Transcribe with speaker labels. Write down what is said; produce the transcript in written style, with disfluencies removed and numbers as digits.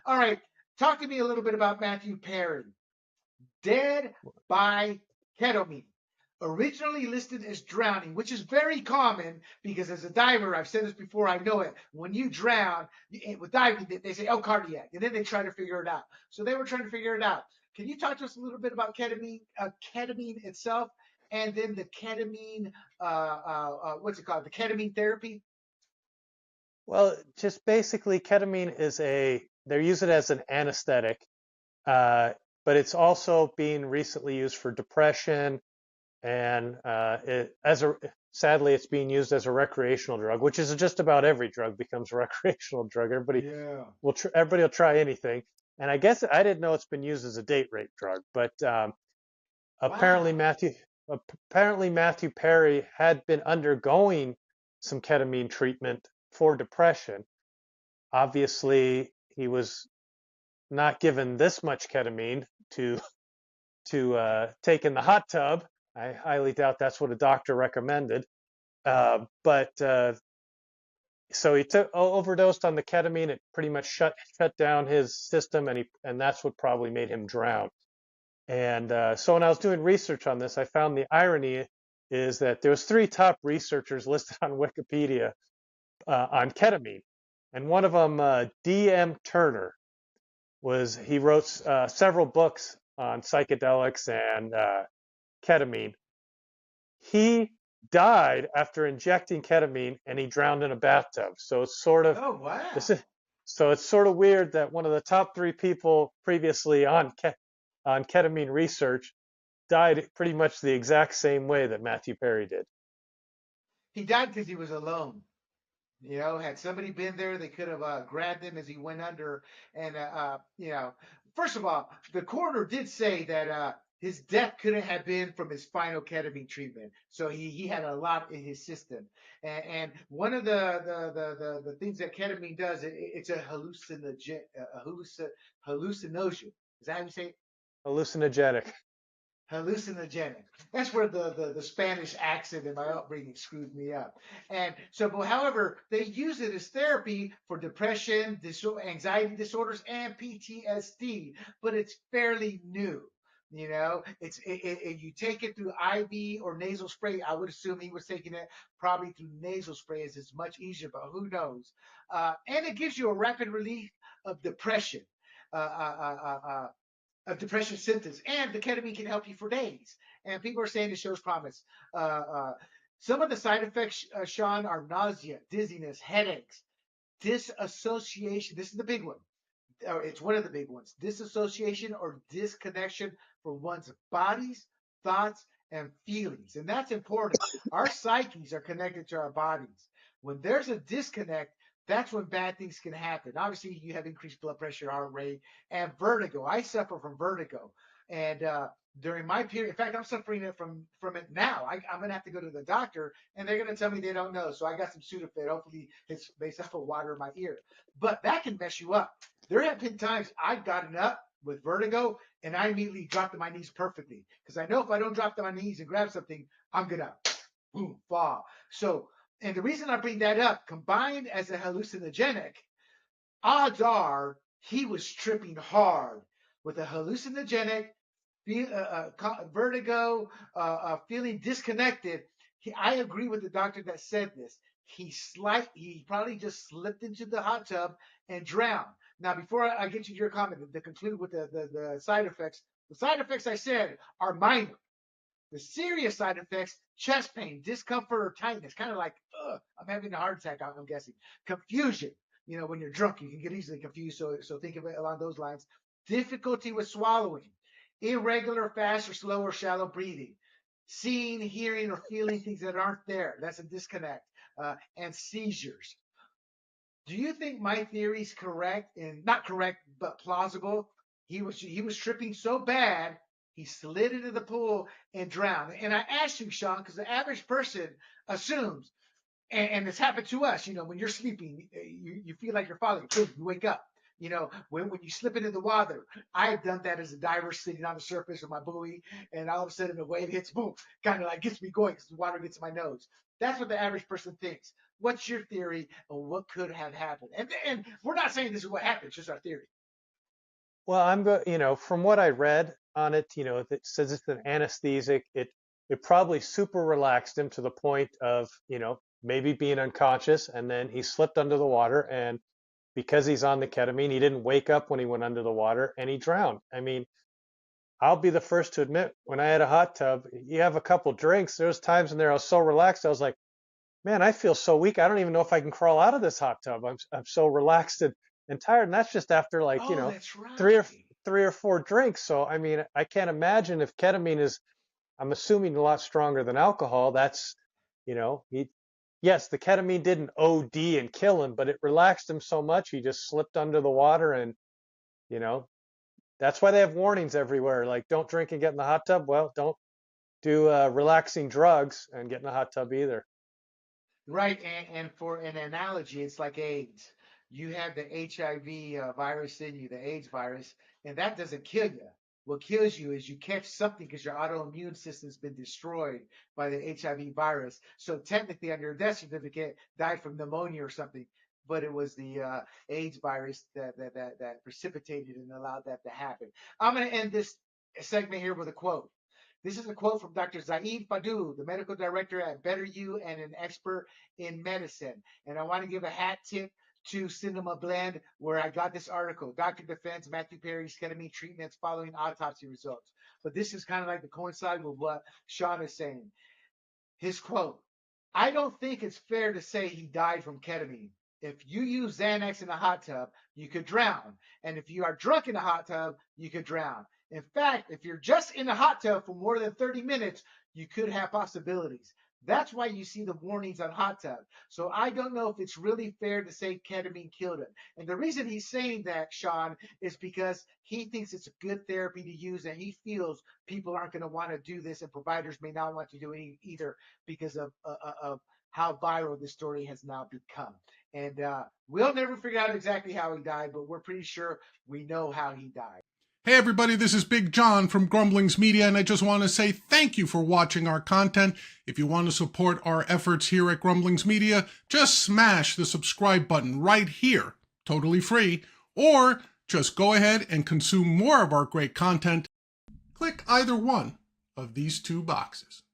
Speaker 1: All right. Talk to me a little bit about Matthew Perry. Dead by ketamine. Originally listed as drowning, which is very common because as a diver, I've said this before, I know it. When you drown with diving, they say, oh, cardiac, and then they try to figure it out. So they were trying to figure it out. Can you talk to us a little bit about ketamine itself, and then the ketamine, what's it called? The ketamine therapy?
Speaker 2: Well, just basically, ketamine is they use it as an anesthetic, uh, but it's also being recently used for depression, and sadly, it's being used as a recreational drug, which is just about every drug becomes a recreational drug.
Speaker 1: Yeah.
Speaker 2: Everybody will try anything, and I guess I didn't know it's been used as a date rape drug, but apparently
Speaker 1: Wow.
Speaker 2: Matthew apparently Matthew Perry had been undergoing some ketamine treatment for depression. Obviously, he was not given this much ketamine to take in the hot tub. I highly doubt that's what a doctor recommended. But So he overdosed on the ketamine. It pretty much shut down his system, and that's what probably made him drown. And so when I was doing research on this, I found the irony is that there was three top researchers listed on Wikipedia on ketamine, and one of them, D.M. Turner, he wrote several books on psychedelics and ketamine. He died after injecting ketamine, and he drowned in a bathtub. So it's sort of
Speaker 1: Oh,
Speaker 2: this
Speaker 1: wow.
Speaker 2: is so it's sort of weird that one of the top three people previously on ketamine research died pretty much the exact same way that Matthew Perry did.
Speaker 1: He died because he was alone. Had somebody been there, they could have grabbed him as he went under. And, first of all, the coroner did say that his death couldn't have been from his final ketamine treatment. So he had a lot in his system. And one of the things that ketamine does, it's a hallucinogen. Is that how you say it?
Speaker 2: Hallucinogenic.
Speaker 1: Hallucinogenic. That's where the Spanish accent in my upbringing screwed me up. And so, but however, they use it as therapy for depression, anxiety disorders, and PTSD. But it's fairly new. You take it through IV or nasal spray. I would assume he was taking it probably through nasal spray, as it's much easier, but who knows? And it gives you a rapid relief of depression. Uh, uh, uh, uh, uh, of depression symptoms, and the ketamine can help you for days. And people are saying it shows promise. Uh, uh, some of the side effects, Shawn, are nausea, dizziness, headaches, disassociation. This is the big one. Or it's one of the big ones. Disassociation or disconnection from one's bodies, thoughts, and feelings. And that's important. Our psyches are connected to our bodies. When there's a disconnect, that's when bad things can happen. Obviously, you have increased blood pressure, heart rate, and vertigo. I suffer from vertigo. And during my period, in fact, I'm suffering from it now. I'm going to have to go to the doctor, and they're going to tell me they don't know. So I got some Sudafed. Hopefully, it's based off of water in my ear. But that can mess you up. There have been times I've gotten up with vertigo and I immediately dropped to my knees perfectly because I know if I don't drop to my knees and grab something, I'm gonna boom fall. So, and the reason I bring that up, combined as a hallucinogenic, odds are he was tripping hard with a hallucinogenic, vertigo, feeling disconnected. I agree with the doctor that said this. He probably just slipped into the hot tub and drowned. Now, before I get to your comment, to conclude with the side effects, the side effects I said are minor. The serious side effects, chest pain, discomfort, or tightness, kind of like, I'm having a heart attack, I'm guessing. Confusion. When you're drunk, you can get easily confused. So think of it along those lines. Difficulty with swallowing, irregular, fast, or slow or shallow breathing, seeing, hearing, or feeling things that aren't there. That's a disconnect. And seizures. Do you think my theory is correct and not correct, but plausible? He was tripping so bad he slid into the pool and drowned. And I asked you, Shawn, because the average person assumes, and it's happened to us. When you're sleeping, you feel like you're falling. Boom, you wake up. When you slip into the water, I've done that as a diver sitting on the surface of my buoy, and all of a sudden the wave hits, boom, kind of like gets me going because the water gets in my nose. That's what the average person thinks. What's your theory on what could have happened? And we're not saying this is what happened, it's just our theory.
Speaker 2: Well, from what I read on it, it says it's an anesthetic. It probably super relaxed him to the point of, maybe being unconscious, and then he slipped under the water, and because he's on the ketamine, he didn't wake up when he went under the water, and he drowned. I mean, I'll be the first to admit, when I had a hot tub, you have a couple drinks. There's times in there I was so relaxed, I was like, man, I feel so weak. I don't even know if I can crawl out of this hot tub. I'm so relaxed and tired. And that's just after, like,
Speaker 1: Oh, that's
Speaker 2: three or
Speaker 1: right.
Speaker 2: three or four drinks. So I mean, I can't imagine if ketamine is, I'm assuming, a lot stronger than alcohol. That's, yes, the ketamine didn't OD and kill him, but it relaxed him so much he just slipped under the water. And you know that's why they have warnings everywhere, like, don't drink and get in the hot tub. Well, don't do relaxing drugs and get in the hot tub either.
Speaker 1: Right, and for an analogy, it's like AIDS. You have the HIV virus in you, the AIDS virus, and that doesn't kill you. What kills you is you catch something because your autoimmune system's been destroyed by the HIV virus. So technically, on your death certificate, died from pneumonia or something, but it was the AIDS virus that precipitated and allowed that to happen. I'm going to end this segment here with a quote. This is a quote from Dr. Zaid Fadou, the medical director at Better You and an expert in medicine. And I want to give a hat tip to Cinema Blend, where I got this article. Doctor defends Matthew Perry's ketamine treatments following autopsy results. But this is kind of like to coincide with what Shawn is saying. His quote: I don't think it's fair to say he died from ketamine. If you use Xanax in a hot tub, you could drown. And if you are drunk in a hot tub, you could drown. In fact, if you're just in a hot tub for more than 30 minutes, you could have possibilities. That's why you see the warnings on hot tubs. So I don't know if it's really fair to say ketamine killed him. And the reason he's saying that, Shawn, is because he thinks it's a good therapy to use, and he feels people aren't going to want to do this, and providers may not want to do it either because of how viral this story has now become. And we'll never figure out exactly how he died, but we're pretty sure we know how he died.
Speaker 3: Hey everybody, this is Big John from Grumblings Media, and I just want to say thank you for watching our content. If you want to support our efforts here at Grumblings Media, just smash the subscribe button right here, totally free, or just go ahead and consume more of our great content. Click either one of these two boxes.